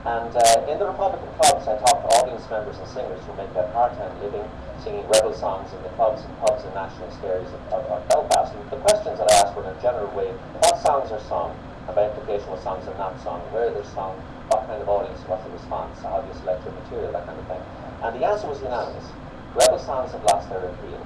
And in the Republican clubs, I talked to audience members and singers who make their part-time living singing rebel songs in the clubs and pubs and nationalist areas of Belfast. And the questions that I asked were in a general way: what songs are sung, and by implication what songs are not sung, where they're sung, what kind of audience, what's the response, how do you select your material, that kind of thing. And the answer was unanimous. Rebel songs have lost their appeal,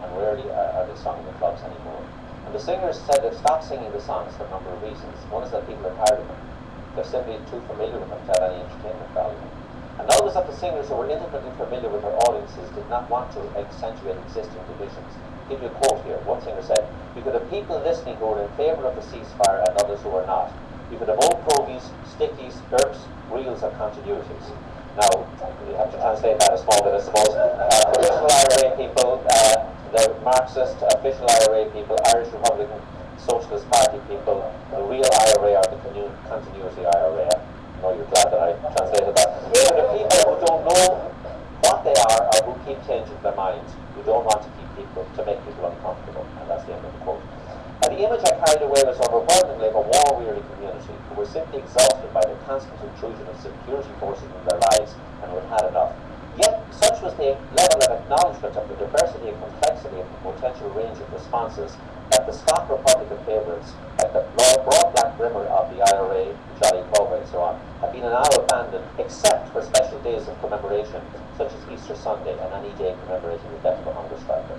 and rarely are they sung in the clubs anymore. And the singers said they've stopped singing the songs for a number of reasons. One is that people are tired of them. They're simply too familiar with them to have any entertainment value. Another was that the singers who were intimately familiar with their audiences did not want to accentuate existing divisions. I'll give you a quote here. One singer said, "You could have people listening who were in favour of the ceasefire and others who were not. You could have old progies, stickies, GURPS, reels or continuities." Now, you have to translate that a small bit, I suppose. Official IRA people, the Marxist official IRA people, Irish Republican Socialist Party people, the real IRA or the continuity IRA. I know you're glad that I translated that. Even the people who don't know what they are or who keep changing their minds, who don't want to make people uncomfortable. And that's the end of the quote. And the image I carried away was overwhelmingly of a war-weary community who were simply exhausted by the constant intrusion of security forces in their lives and who had had enough. Yet, such was the level of acknowledgement of the diversity and complexity of the potential range of responses that the stock Republican favourites, like the broad black grimmer of the IRA, Jolly Cobra and so on, have been now abandoned except for special days of commemoration, such as Easter Sunday and any day commemorating the death of a hunger striker.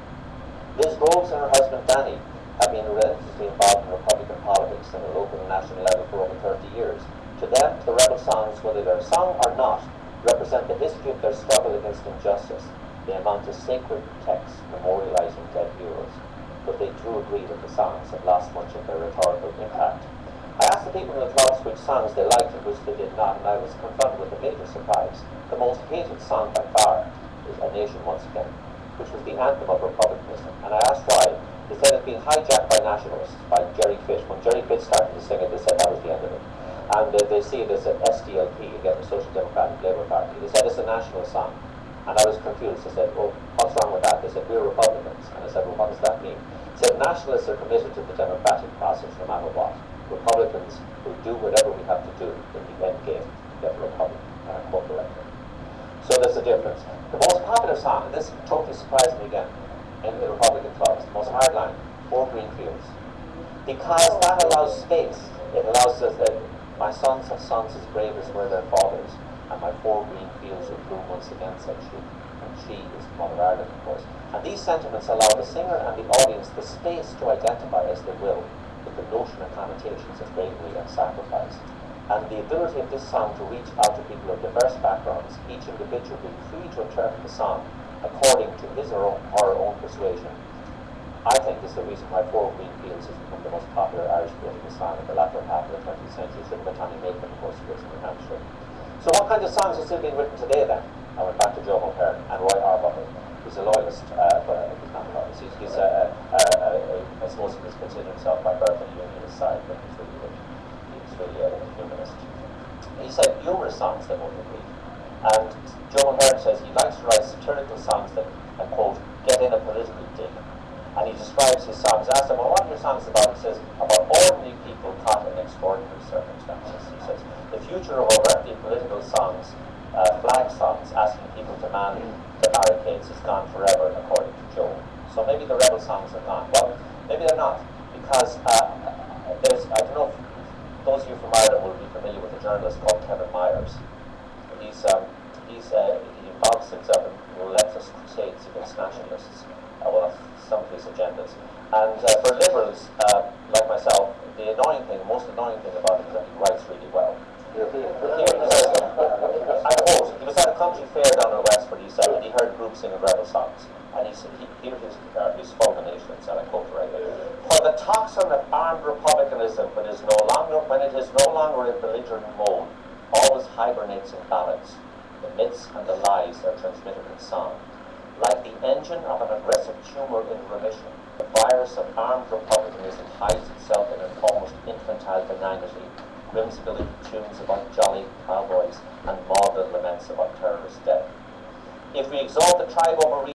Liz Groves and her husband Danny have been relentlessly involved in Republican politics on the local and national level for over 30 years. To them, the rebel songs, whether they're sung or not, represent the history of their struggle against injustice. They amount to sacred texts memorializing dead heroes. But they do agree that the songs have lost much of their rhetorical impact. I asked the people in the clubs which songs they liked and which they did not, and I was confronted with a major surprise. The most hated song by far is "A Nation Once Again," which was the anthem of republicanism. And I asked why. They said it's been hijacked by nationalists, by Jerry Pitt. When Jerry Pitt started to sing it, they said that was the end of it. And they see it as an SDLP, again, the Social Democratic Labour Party. They said it's a national song. And I was confused. I said, well, what's wrong with that? They said, we're Republicans. And I said, well, what does that mean? They said, nationalists are committed to the democratic process no matter what. Republicans will do whatever we have to do in the end game to get the Republic elected. So there's a difference. The most popular song, and this totally surprised me again, in the Republican clubs, the most hardline, "Four Green Fields." Because that allows space. It allows us that my sons have sons as brave as were their fathers, and my four green fields will bloom once again, said she. And she is the Mother of Ireland, of course. And these sentiments allow the singer and the audience the space to identify as they will with the notion and connotations of bravery and sacrifice. And the ability of this song to reach out to people of diverse backgrounds, each individual being free to interpret the song according to his or her own persuasion, I think is the reason why "Four Green Fields" has become the most popular Irish political song in the latter half of the 20th century, written by Tommy Macon, of course, who lives in New Hampshire. So what kind of songs are still being written today then? I went back to Joe O'Hearn and Roy Arbuckle, who's a loyalist, but he's not a loyalist. He's I suppose he considers himself by birth on the unionist side, but he's really a humanist. He said humorous songs that won't agree. And Joe O'Hearn says he likes to write satirical songs that, and quote, "get in a political dig." And he describes his songs. I asked him, well, what are your songs about? He says, about ordinary people caught in extraordinary circumstances. He says, the future of overtly political songs, flag songs, asking people to man the barricades is gone forever, according to Joe. So maybe the rebel songs are gone. Well, maybe they're not, because there's, I don't know if those of you from Ireland will be familiar with a journalist called Kevin Myers. He involves himself in relentless crusades against nationalists. Some of his agendas. And for liberals, like myself, the most annoying thing about him is that he writes really well. I quote, he was at a country fair down in Westford, he said, and he heard groups singing rebel songs. And he said, here his fulminations, and I quote right here. For the tocsin of armed republicanism, when it is no longer in belligerent mode, always hibernates in ballads. The myths and the lies are transmitted in song. Like the engine of an aggressive tumour in remission, the virus of armed republicanism hides itself in an almost infantile benignity, whimsical tunes about jolly cowboys and maudlin laments about terrorist death. If we exalt the tribe over